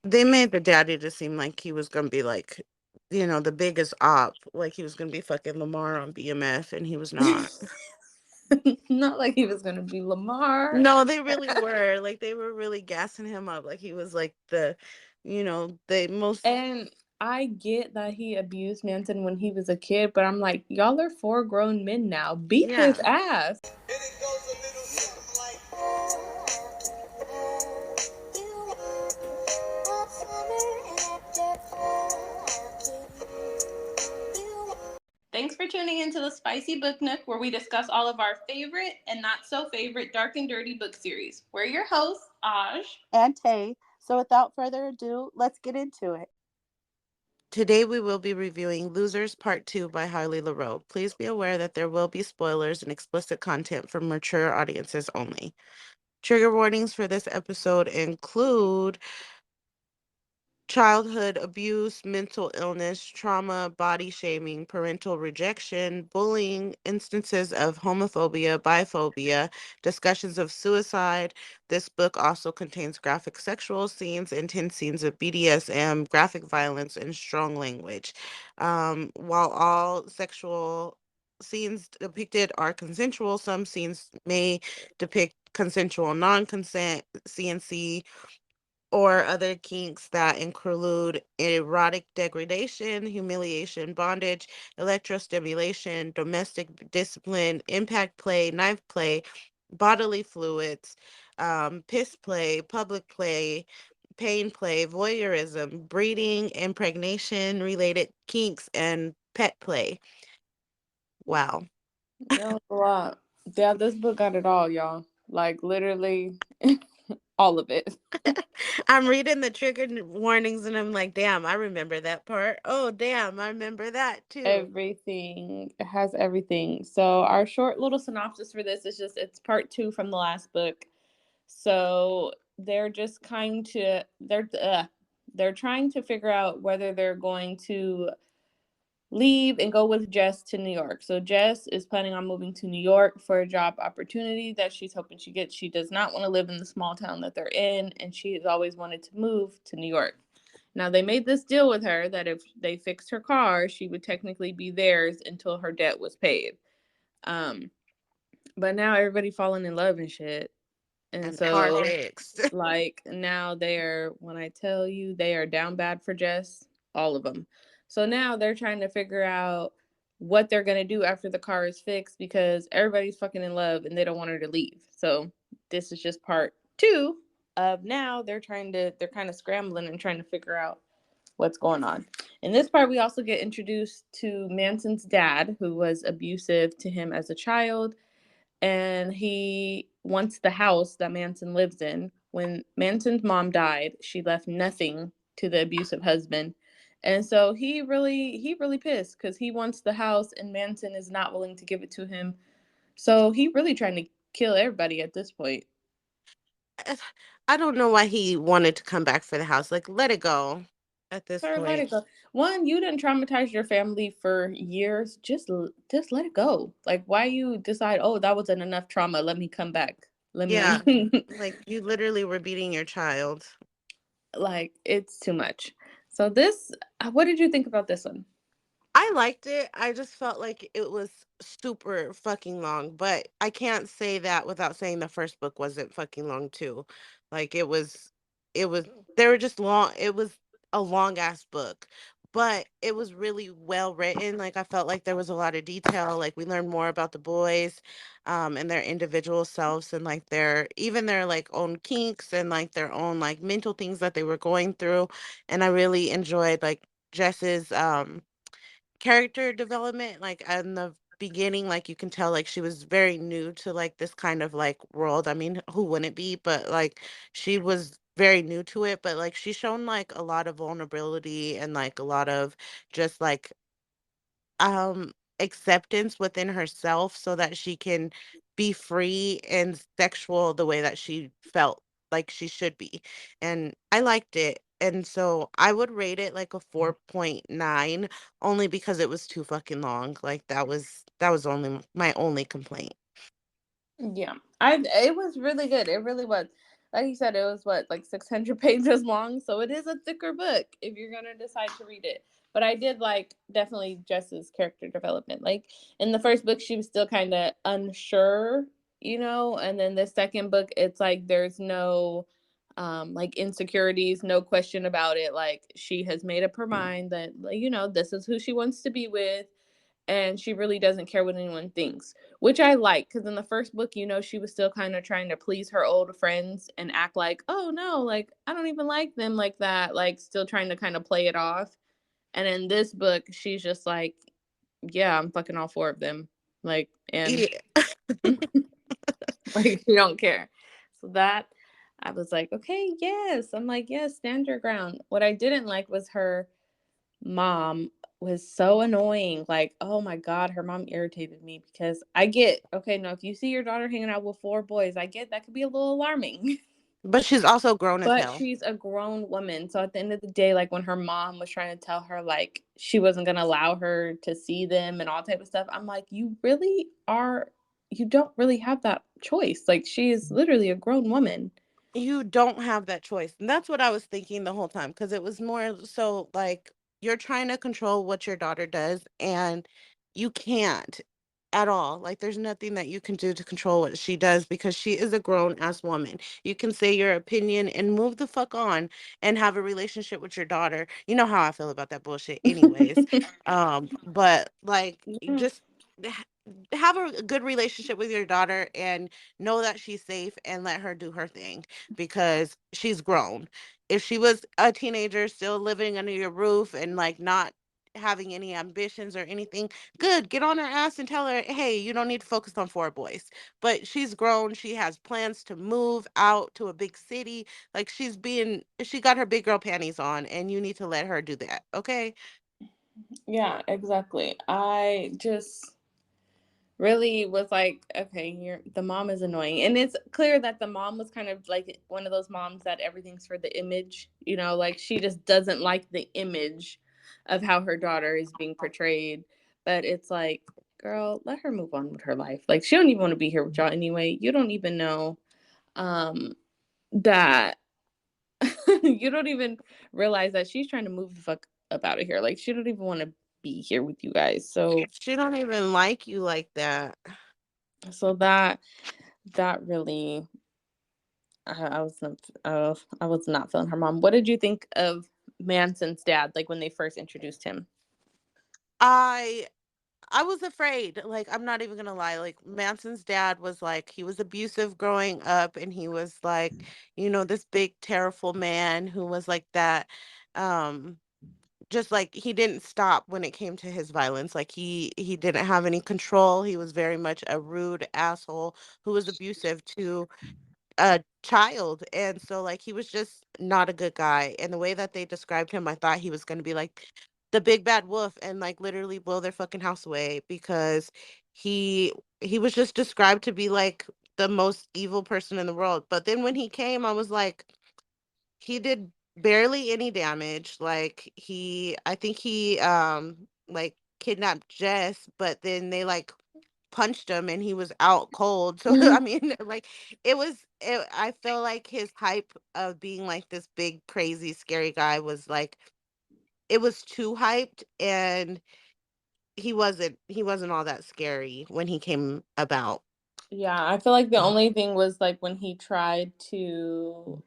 They made the daddy to seem like he was gonna be like, the biggest op, like he was gonna be fucking Lamar on BMF, and he was not. Not like he was gonna be Lamar. No, they really were. Like they were really gassing him up, like he was like the most. And I get that he abused Manson when he was a kid, but I'm like, y'all are 4 grown men now. Beat his Yeah. ass. And it goes a little something like. Thanks for tuning into the Spicy Booknook, where we discuss all of our favorite and not so favorite dark and dirty book series. We're your hosts, Aj. And Tay. So without further ado, let's get into it. Today we will be reviewing Losers Part 2 by Harley Laroux. Please be aware that there will be spoilers and explicit content for mature audiences only. Trigger warnings for this episode include childhood abuse, mental illness, trauma, body shaming, parental rejection, bullying, instances of homophobia, biphobia, discussions of suicide. This book also contains graphic sexual scenes, intense scenes of BDSM, graphic violence, and strong language. While all sexual scenes depicted are consensual, some scenes may depict consensual non-consent, CNC, or other kinks that include erotic degradation, humiliation, bondage, electrostimulation, domestic discipline, impact play, knife play, bodily fluids, piss play, public play, pain play, voyeurism, breeding, impregnation related kinks, and pet play. Wow. That was a lot. Yeah, this book got it all, y'all. Like, literally, all of it. I'm reading the trigger warnings and I'm like, damn, I remember that part. Oh, damn, I remember that too. Everything. It has everything. So, our short little synopsis for this is just it's part 2 from the last book. So, they're just kind to, they're trying to figure out whether they're going to leave and go with Jess to New York. So Jess is planning on moving to New York for a job opportunity that she's hoping she gets. She does not want to live in the small town that they're in, and she has always wanted to move to New York. Now they made this deal with her that if they fixed her car, she would technically be theirs until her debt was paid. Um, but now everybody falling in love and shit. And And so heartaches. like now they're when I tell you they are down bad for Jess, all of them. So now they're trying to figure out what they're gonna do after the car is fixed because everybody's fucking in love and they don't want her to leave. So this is just part 2 of now they're kind of scrambling and trying to figure out what's going on. In this part, we also get introduced to Manson's dad, who was abusive to him as a child, and he wants the house that Manson lives in. When Manson's mom died, she left nothing to the abusive husband. And so he really pissed cuz he wants the house and Manson is not willing to give it to him. So he really trying to kill everybody at this point. I don't know why he wanted to come back for the house. Like, let it go at this Sir, let point. it go. One, you didn't traumatize your family for years. Just let it go. Like why you decide, "Oh, that wasn't enough trauma. Let me come back. Let Yeah. me." Like, you literally were beating your child. Like it's too much. So this, what did you think about this one? I liked it. I just felt like it was super fucking long, but I can't say that without saying the first book wasn't fucking long too. Like it was they were just long. It was a long ass book, but it was really well written. Like I felt like there was a lot of detail. Like we learned more about the boys and their individual selves and like their like own kinks and like their own like mental things that they were going through. And I really enjoyed like Jess's character development, like in the beginning, like you can tell like she was very new to like this kind of like world. I mean, who wouldn't be? But like she was very new to it, but like she's shown like a lot of vulnerability and like a lot of just like um acceptance within herself so that she can be free and sexual the way that she felt like she should be. And I liked it. And so I would rate it like a 4.9 only because it was too fucking long. Like that was only my only complaint. Yeah, I it was really good. It really was. like you said, it was what, like 600 pages long. So it is a thicker book if you're going to decide to read it. But I did like definitely Jess's character development. Like in the first book, she was still kind of unsure, you know, and then the second book, it's like there's no like insecurities, no question about it. Like she has made up her mind that, like, you know, this is who she wants to be with, and she really doesn't care what anyone thinks, which I like, because in the first book, you know, she was still kind of trying to please her old friends and act like, oh no, like I don't even like them like that, like still trying to kind of play it off. And in this book, she's just like, yeah, I'm fucking all four of them, like, and Yeah. like she don't care. So that, I was like, okay, yes, I'm like, yes, stand your ground. What I didn't like was her mom was so annoying. Like, oh my God, her mom irritated me, because I get, okay, no, if you see your daughter hanging out with four boys, I get that could be a little alarming. But she's also grown as But hell. she's a grown woman. So at the end of the day, like when her mom was trying to tell her like she wasn't gonna allow her to see them and all type of stuff, I'm like, you really are, you don't really have that choice. Like she is literally a grown woman. You don't have that choice. And that's what I was thinking the whole time, because it was more so like you're trying to control what your daughter does, and you can't at all. Like there's nothing that you can do to control what she does, because she is a grown ass woman. You can say your opinion and move the fuck on and have a relationship with your daughter. You know how I feel about that bullshit anyways. But like Yeah. just have a good relationship with your daughter and know that she's safe and let her do her thing, because she's grown. If she was a teenager still living under your roof and like not having any ambitions or anything, good, get on her ass and tell her, hey, you don't need to focus on four boys. But she's grown. She has plans to move out to a big city. Like she got her big girl panties on, and you need to let her do that. Okay. Yeah, exactly. I just really was like, okay, you're, the mom is annoying. And it's clear that the mom was kind of like one of those moms that everything's for the image, you know, like she just doesn't like the image of how her daughter is being portrayed. But it's like, girl, let her move on with her life. Like she don't even want to be here with y'all anyway. You don't even know that you don't even realize that she's trying to move the fuck up out of here. Like she don't even want to be here with you guys. So She don't even like you like that. so that really, I was not feeling her mom. What did you think of Manson's dad, like when they first introduced him? I I was afraid. Like, I'm not even gonna lie. Like, Manson's dad was like, he was abusive growing up, and he was like, this big, terrible man who was like that. Um, just like he didn't stop when it came to his violence. Like he didn't have any control. He was very much a rude asshole who was abusive to a child. And so like he was just not a good guy. And the way that they described him, I thought he was going to be like the big bad wolf and like literally blow their fucking house away, because he he was just described to be like the most evil person in the world. But then when he came, I was like, he did barely any damage. Like I think he like kidnapped Jess, but then they like punched him and he was out cold. So I mean, like I feel like his hype of being like this big crazy scary guy was like it was too hyped, and he wasn't all that scary when he came about. Yeah, I feel like the only thing was like when he tried to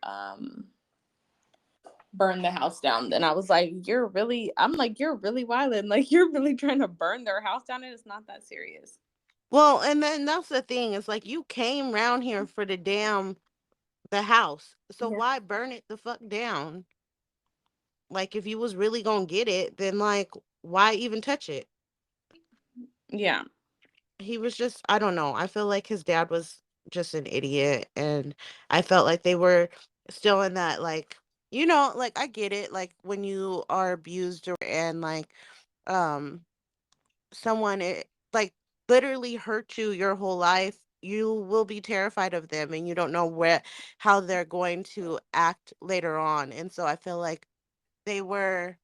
burn the house down. Then I was like, I'm like, you're really wilding. Like you're really trying to burn their house down, and it's not that serious. Well, and then that's the thing. It's like you came round here for the house. So Yeah. why burn it the fuck down? Like if you was really gonna get it, then like why even touch it? Yeah. He was just, I don't know. I feel like his dad was just an idiot, and I felt like they were still in that like like I get it, like when you are abused and like um someone like literally hurt you your whole life, you will be terrified of them, and you don't know how they're going to act later on. And so I feel like they were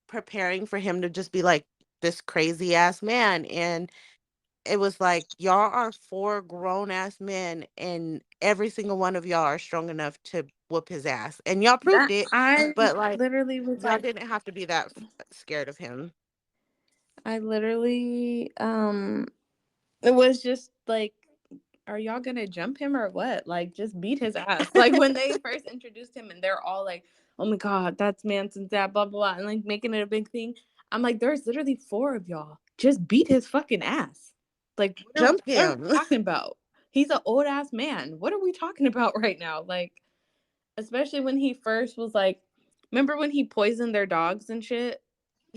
preparing for him to just be like this crazy ass man. And it was like y'all are four grown ass men, and every single one of y'all are strong enough to whoop his ass, and y'all proved That it. I But like, literally was y'all like, didn't have to be that scared of him. I literally it was just like, are y'all gonna jump him or what? Like, just beat his ass. Like when they first introduced him and they're all like, oh my god, that's Manson's dad, blah blah blah, and like making it a big thing. I'm like, there's literally four of y'all. Just beat his fucking ass. Like, Jump what are we him. talking about? He's an old ass man. What are we talking about right now? Like, especially when he first was like, remember when he poisoned their dogs and shit?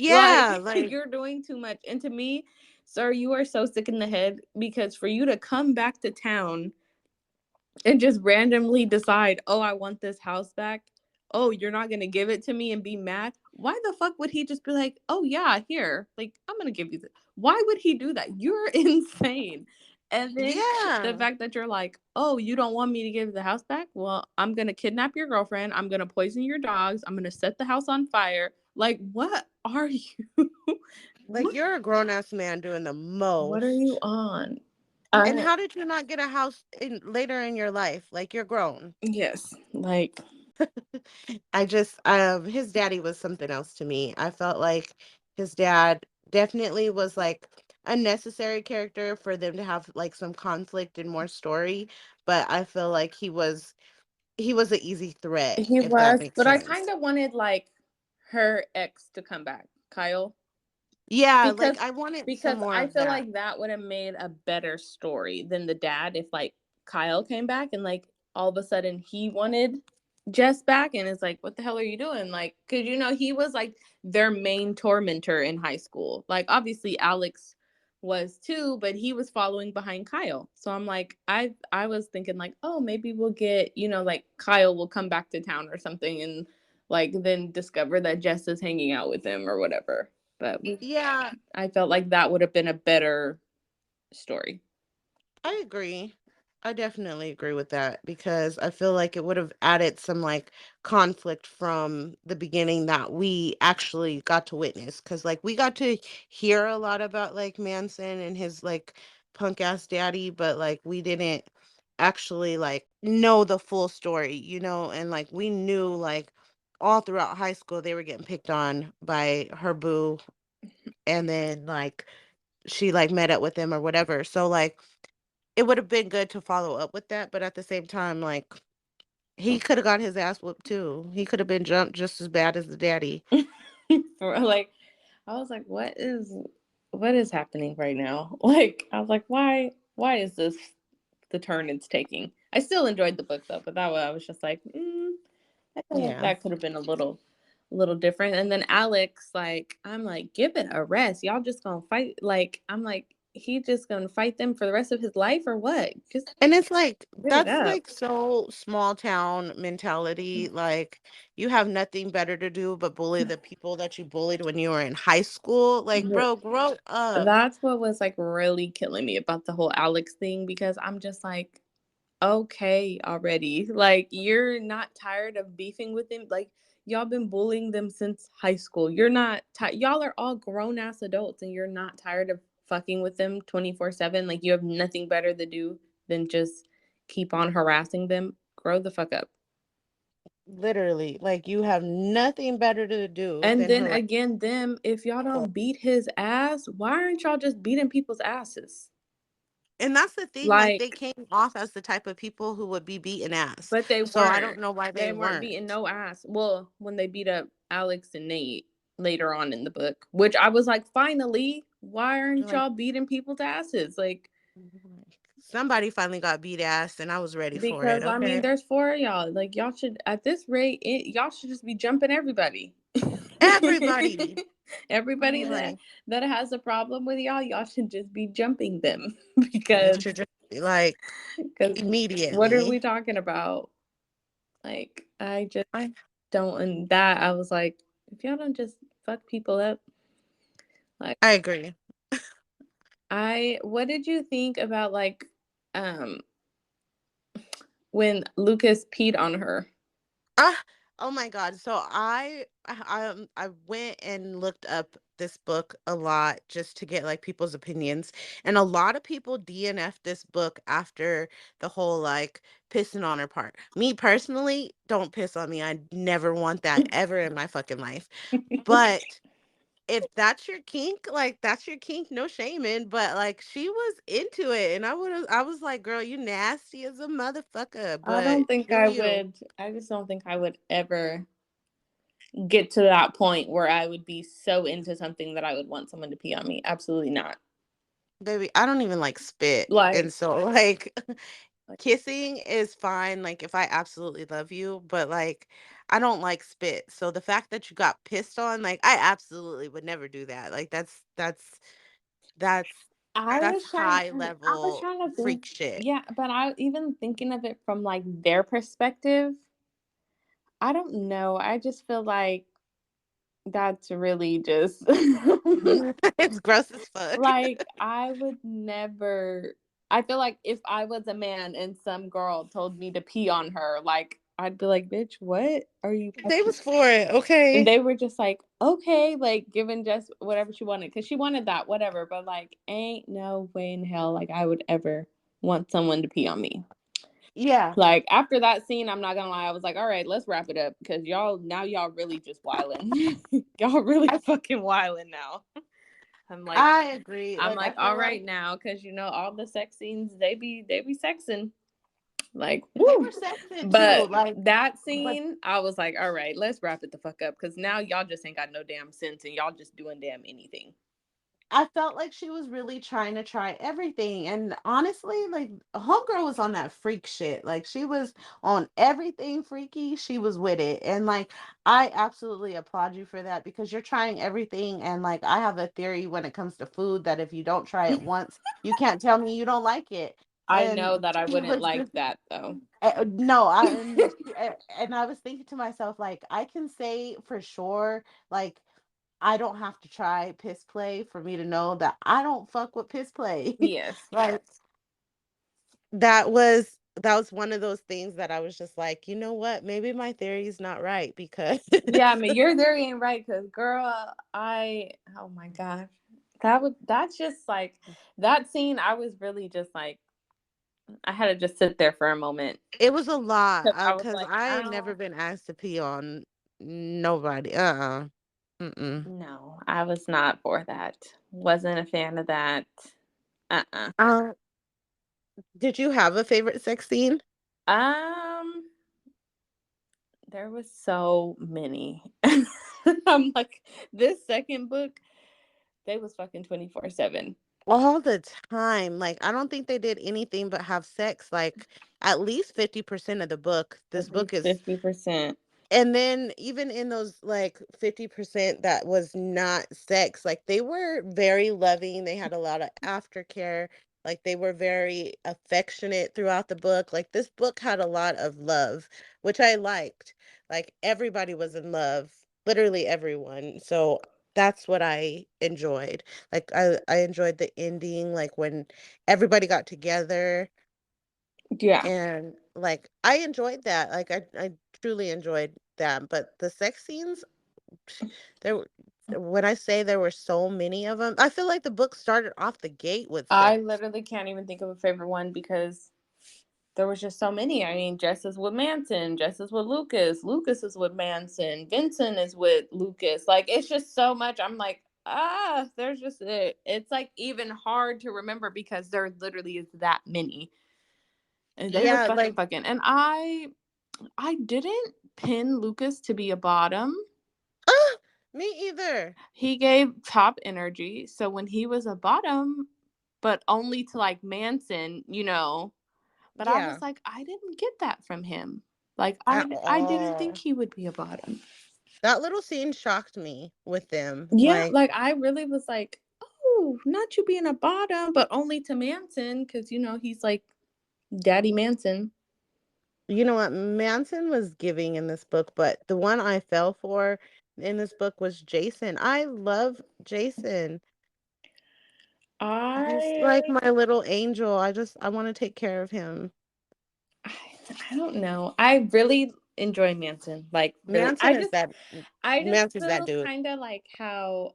Like, Yeah, like you're doing too much. And to me, sir, you are so sick in the head because for you to come back to town and just randomly decide, oh, I want this house back. Oh, you're not going to give it to me and be mad. Why the fuck would he just be like, oh, yeah, here, like, I'm going to give you this? Why would he do that? You're insane. And then the yeah, fact that you're like, oh, you don't want me to give the house back? Well, I'm going to kidnap your girlfriend. I'm going to poison your dogs. I'm going to set the house on fire. Like, what are you? like what, you're a grown ass man doing the what are you most. on? And I, how did you not get a house in later in your life? Like you're grown. yes, like, I just his daddy was something else to me. I felt like his dad definitely was like a necessary character for them to have like some conflict and more story, but I feel like he was an easy threat, he if that was, makes but I kind sense. of wanted like her ex to come back, Kyle, Yeah, like because I wanted some because more I of feel that. like that would have made a better story than the dad if like Kyle came back and like all of a sudden he wanted Jess back and it's like, what the hell are you doing? Like, cause he was like their main tormentor in high school. Like obviously Alex was too, but he was following behind Kyle. So I'm like, I was thinking like, oh, maybe we'll get, like Kyle will come back to town or something and like then discover that Jess is hanging out with him or whatever. But Yeah, I felt like that would have been a better story. I agree. I definitely agree with that because I feel like it would have added some like conflict from the beginning that we actually got to witness. Cause like we got to hear a lot about like Manson and his like punk ass daddy, but like we didn't actually like know the full story, and like we knew like all throughout high school they were getting picked on by her boo, and then like she like met up with him or whatever. So like it would have been good to follow up with that, but at the same time, like, he coulda got his ass whooped too. He coulda been jumped just as bad as the daddy. For like, I was like, what is happening right now? Like, I was like, why is this the turn it's taking? I still enjoyed the book though, but that one I was just like, I feel like Yeah. that could have been a little different. And then Alex, like, I'm like, give it a rest. Y'all just gonna fight? Like, I'm like, he just gonna fight them for the rest of his life or what? Just And it's like, give it that's up. like so small town mentality. Like, you have nothing better to do but bully the people that you bullied when you were in high school. Like, bro, grow up. That's what was like really killing me about the whole Alex thing because I'm just like, okay, already. Like, you're not tired of beefing with him. Like, y'all been bullying them since high school. You're not, y'all are all grown ass adults and you're not tired of fucking with them 24/7. Like, you have nothing better to do than just keep on harassing them. Grow the fuck up. Literally. Like, you have nothing better to do And than then harass again, them, if y'all people. don't beat his ass, why aren't y'all just beating people's asses? And that's the thing, like, they Like, came off as the type of people who would be beaten ass. but they So I weren't. don't know why they They weren't beating weren't. no ass. Well, when they beat up Alex and Nate later on in the book, which I was like, finally, why aren't Like, y'all beating people's asses? Like, somebody finally got beat ass, and I was ready for it, because I mean, okay? there's four of y'all. Like, y'all should, at this rate, y'all should just be jumping everybody. Everybody. Everybody I'm that like, that has a problem with y'all should just be jumping them it because should just be like because what are we immediately. talking about? Like, I just I don't. And that I was like, if y'all don't just fuck people up, like, I agree. what did you think about like, um, when Lucas peed on her? Ah, Oh my god. So I went and looked up this book a lot just to get like people's opinions. And a lot of people DNF this book after the whole like pissing on her part. Me personally, don't piss on me. I never want that ever in my fucking life. But if that's your kink, like that's your kink, no shaming. But like she was into it, and I was like, girl, you nasty as a motherfucker. I But don't think do I you? would. I just don't think I would ever get to that point where I would be so into something that I would want someone to pee on me. Absolutely not. Baby, I don't even like spit. And Like, so like like kissing is fine, like if I absolutely love you, but like I don't like spit. So the fact that you got pissed on, like I absolutely would never do that. Like that's that's high I was level trying to think, freak shit. yeah, but I even thinking of it from like their perspective, I don't know. I just feel like that's really just It's gross as fuck. like I would never. I feel like if I was a man and some girl told me to pee on her, like I'd be like, "Bitch, what are you?" They was for it, And okay. they were just like, "Okay," like giving just whatever she wanted because she wanted that, whatever. But like, ain't no way in hell like I would ever want someone to pee on me. Yeah. Like after that scene, I'm not gonna lie, I was like, all right, let's wrap it up because y'all really just wilding. Y'all really I fucking wilding now. I'm like, I agree. I'm Like I like, feel all like right now, because you know all the sex scenes they be sexing like they woo. were sexing too. But Like that but scene, I was like, all right, let's wrap it the fuck up because now y'all just ain't got no damn sense and y'all just doing damn anything. I felt like she was really trying to try everything. And honestly, like Homegirl was on that freak shit. Like she was on everything freaky. She was with it. And like I absolutely applaud you for that because you're trying everything. And like I have a theory when it comes to food that if you don't try it once, you can't tell me you don't like it. I know And that I she wouldn't was like that though. no, and I was thinking to myself, like, I can say for sure, like, I don't have to try piss play for me to know that I don't fuck with piss play. Yes. Like that was one of those things that I was just like, you know what? Maybe my theory is not right because Yeah, I mean, your theory ain't right because, girl, oh my gosh. That's just like, that scene, I was really just like, I had to just sit there for a moment it was a lot. because I was Because like, I I ain't never don't, been asked to pee on nobody. Mm-mm. no, I was not for that. Wasn't a fan of that. Uh-uh. Uh, did you have a favorite sex scene? Um, there was so many. I'm like, this second book, they was fucking 24/7. All the time. Like, I don't think they did anything but have sex, like, at least 50% of the book. This At book least is 50%. and then even in those, like, 50% that was not sex, like, they were very loving, they had a lot of aftercare, like, they were very affectionate throughout the book, like, this book had a lot of love, which I liked, like, everybody was in love, literally everyone, so that's what I enjoyed, like, I enjoyed the ending, like, when everybody got together Yeah. and, like, I enjoyed that, like, I truly enjoyed that, but the sex scenes, there were when I say there were so many of them, I feel like the book started off the gate with I sex. literally can't even think of a favorite one because there was just so many. I mean, Jess is with Manson, Jess is with Lucas, Lucas is with Manson, Vincent is with Lucas. Like, it's just so much. I'm like, there's just it's like even hard to remember because there literally is that many. And they were Yeah, fucking like, fucking. And I didn't pin Lucas to be a bottom. ah, me either. He gave top energy. So when he was a bottom, but only to like Manson, but I Yeah, was like, I didn't get that from him. Like at I didn't think all. he would be a bottom. That little scene shocked me with them, Yeah, like, like I really was like, oh, not you being a bottom, but only to Manson because he's like Daddy Manson. you know what, Manson was giving in this book, but the one I fell for in this book was Jason. I love Jason. He's like I my little angel. I wanna take care of him. I, I don't know. I really enjoy Manson. Like really, Manson is that I just Manson's that feel dude. kind of like how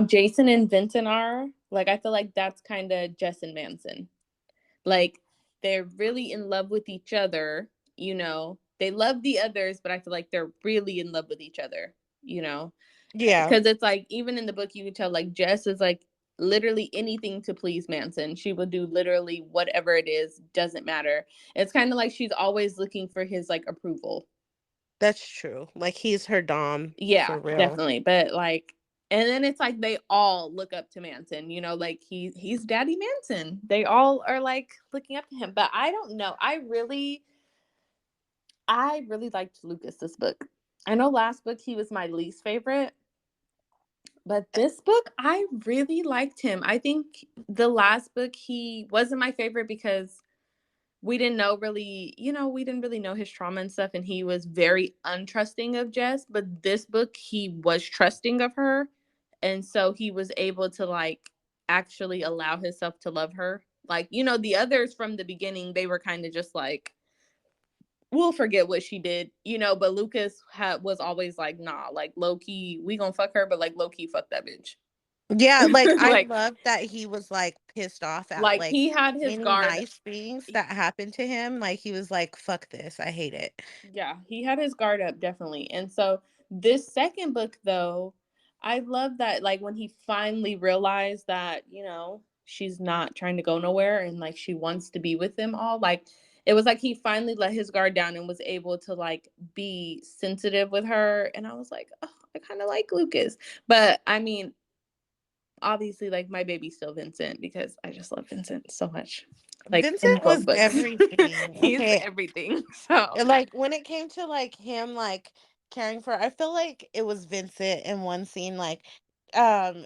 Jason and Vincent are. Like I feel like that's kind of Jess and Manson. Like they're really in love with each other, you know. They love the others, but I feel like they're really in love with each other, you know. Yeah. Because it's like even in the book you can tell like Jess is like literally anything to please Manson. She will do literally whatever it is, doesn't matter. It's kind of like she's always looking for his like approval. That's true. Like he's her dom Yeah, for real. definitely. But like, and then it's like they all look up to Manson, you know, like he's Daddy Manson. They all are like looking up to him. But I don't know. I really liked Lucas this book. I know last book he was my least favorite, but this book I really liked him. I think the last book he wasn't my favorite because we didn't know really, we didn't really know his trauma and stuff, and he was very untrusting of Jess. But this book, he was trusting of her, and so he was able to like actually allow himself to love her. Like, the others from the beginning, they were kind of just like, we'll forget what she did, but Lucas was always like, nah, like low key, we gonna fuck her, but like low key, fuck that bitch. Yeah, like I like, love that he was like pissed off at like like he had his any guard. nice things that happened to him. Like he was like, fuck this, I hate it. Yeah, he had his guard up definitely. And so this second book though, I love that like when he finally realized that, she's not trying to go nowhere and like she wants to be with them all. Like it was like he finally let his guard down and was able to like be sensitive with her. And I was like, oh, I kind of like Lucas. But I mean, obviously like my baby's still Vincent because I just love Vincent so much. Like in Vincent both was books. everything. He's Okay. everything. So Like when it came to like him like caring for I feel like it was Vincent in one scene like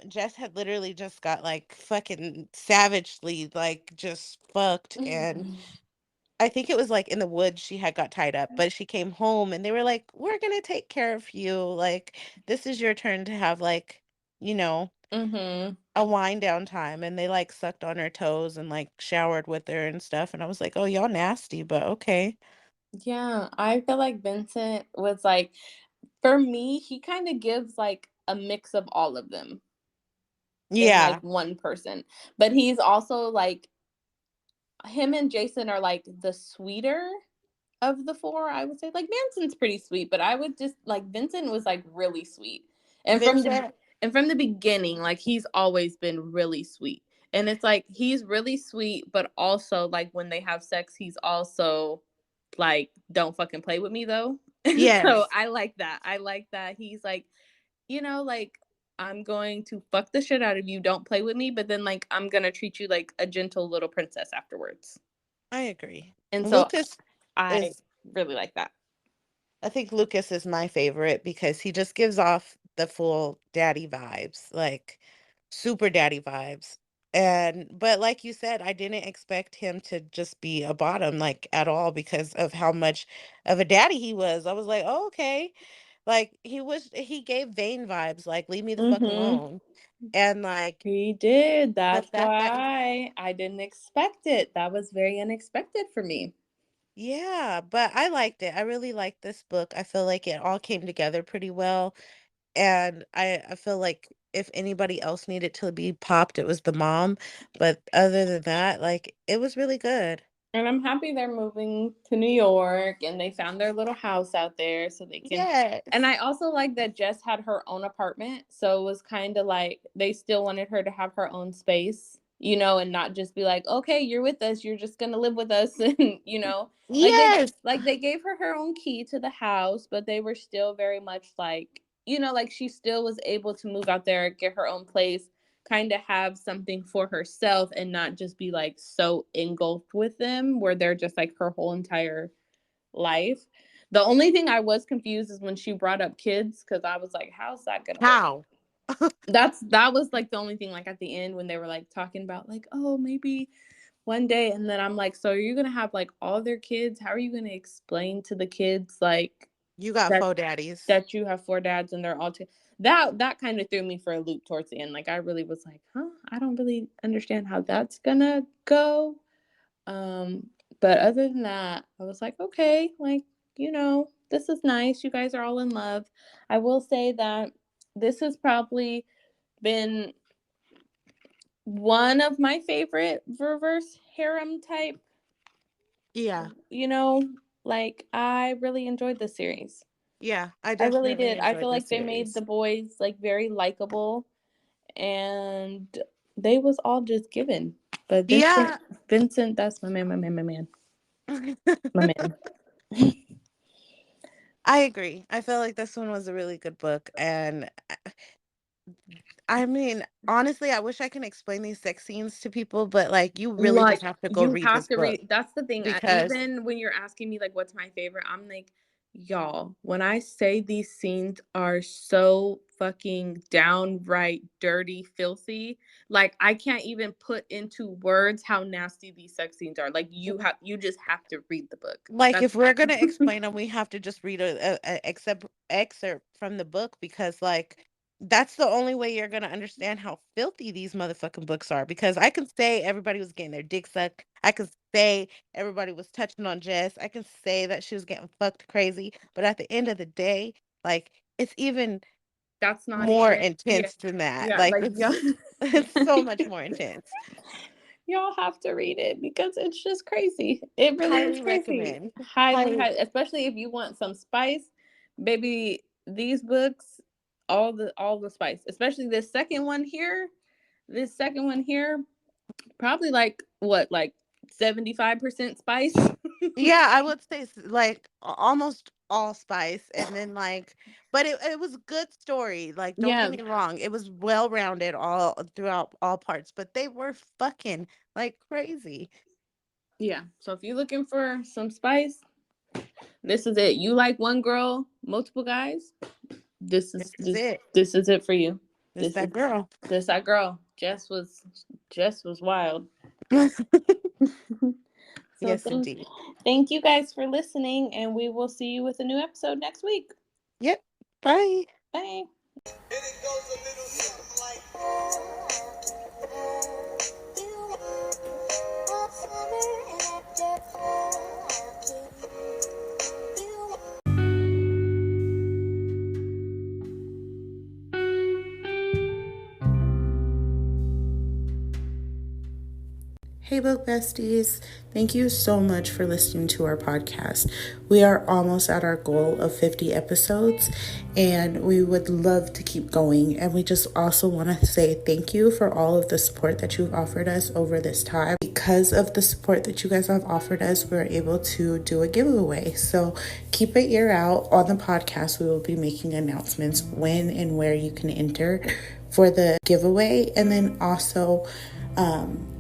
Jess had literally just got like fucking savagely like just fucked and I think it was like in the woods she had got tied up, but she came home and they were like, "We're gonna take care of you. Like, this is your turn to have like, you know, mm-hmm. a wind down time." And they like sucked on her toes and like showered with her and stuff. And I was like, "Oh, y'all nasty, but okay." Yeah, I feel like Vincent was like, for me, he kind of gives like a mix of all of them in like Yeah. one person. But he's also like, him and Jason are like the sweeter of the four, I would say. Like Manson's pretty sweet, but I would just like Vincent was like really sweet. And from the Vincent, and from the beginning, like he's always been really sweet. And it's like he's really sweet, but also like when they have sex, he's also like, don't fucking play with me though. And so yes, I like that. I like that he's like, like I'm going to fuck the shit out of you. Don't play with me, but then like I'm gonna treat you like a gentle little princess afterwards. I agree. And so Lucas I is really like that. I think Lucas is my favorite because he just gives off the full daddy vibes, like super daddy vibes. And but like you said, I didn't expect him to just be a bottom like at all because of how much of a daddy he was. I was like, oh, okay. Like he gave Vane vibes, like leave me the fuck Mm-hmm. alone. And like He did. the That's fact that why I didn't expect it. That was very unexpected for me. yeah, but I liked it. I really liked this book. I feel like it all came together pretty well. And I feel like if anybody else needed to be popped, it was the mom, but other than that, like, it was really good. And I'm happy they're moving to New York and they found their little house out there so they can. And Yes. I also like that Jess had her own apartment. So it was kind of like they still wanted her to have her own space, and not just be like, okay, you're with us. You're just going to live with us. And, like they, Yes. like they gave her her own key to the house, but they were still very much like, like she still was able to move out there, get her own place, kind of have something for herself and not just be like so engulfed with them where they're just like her whole entire life. The only thing I was confused is when she brought up kids because I was like, how's that gonna work? How? That was like the only thing like at the end when they were like talking about like, oh, maybe one day. And then I'm like, so are you gonna have like all their kids? How are you gonna explain to the kids like You got that faux daddies. that you have four dads and they're all that kind of threw me for a loop towards the end. Like I really was like, huh, I don't really understand how that's gonna go. Um, but other than that, I was like, okay, like this is nice. You guys are all in love. I will say that this has probably been one of my favorite reverse harem type. Yeah. You know, like I really enjoyed this series. Yeah, I I really definitely did. I enjoyed feel the like they made series. the boys like very likable, and they was all just given. But Yeah. Vincent, that's my man, my man, my man, my man. I agree. I feel like this one was a really good book, and I mean, honestly, I wish I can explain these sex scenes to people, but like you really just Like have to go you read have this to book read. That's the thing. because Even when you're asking me like what's my favorite, I'm like, y'all. When I say these scenes are so fucking downright dirty, filthy, like I can't even put into words how nasty these sex scenes are. Like you just have to read the book. like That's if we're gonna explain them, we have to just read a excerpt from the book because like that's the only way you're gonna understand how filthy these motherfucking books are. Because I can say everybody was getting their dick sucked. I can say everybody was touching on Jess. I can say that she was getting fucked crazy. But at the end of the day, like it's even that's not more even yeah intense than that. yeah Like like yeah. it's so much more intense. Y'all have to read it because it's just crazy. It really is Highly crazy. recommend. Highly, Highly. highly, especially if you want some spice, baby. These books, all the spice, especially this second one here. This second one here, probably like what, like 75% spice. Yeah, I would say like almost all spice, and then like, but it was a good story. Like, don't get Yeah, me wrong, it was well rounded all throughout all parts, but they were fucking like crazy. yeah. So if you're looking for some spice, this is it. You like one girl, multiple guys. This This is is this it. this is it for you. This This is that girl. this that girl. Jess was wild. So Yes, indeed. thank you guys for listening, and we will see you with a new episode next week. Yep. Bye. Bye. And it goes a little something like. Hey, book besties. Thank you so much for listening to our podcast. We are almost at our goal of 50 episodes, and we would love to keep going. And we just also want to say thank you for all of the support that you've offered us over this time. Because of the support that you guys have offered us, we're able to do a giveaway. So keep an ear out on the podcast. We will be making announcements when and where you can enter for the giveaway, and then also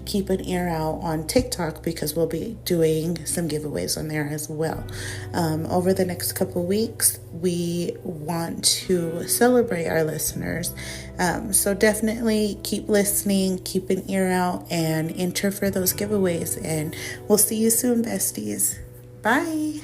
keep an ear out on TikTok because we'll be doing some giveaways on there as well. Over the next couple weeks, we want to celebrate our listeners. So definitely keep listening, keep an ear out, and enter for those giveaways. And we'll see you soon, besties. Bye.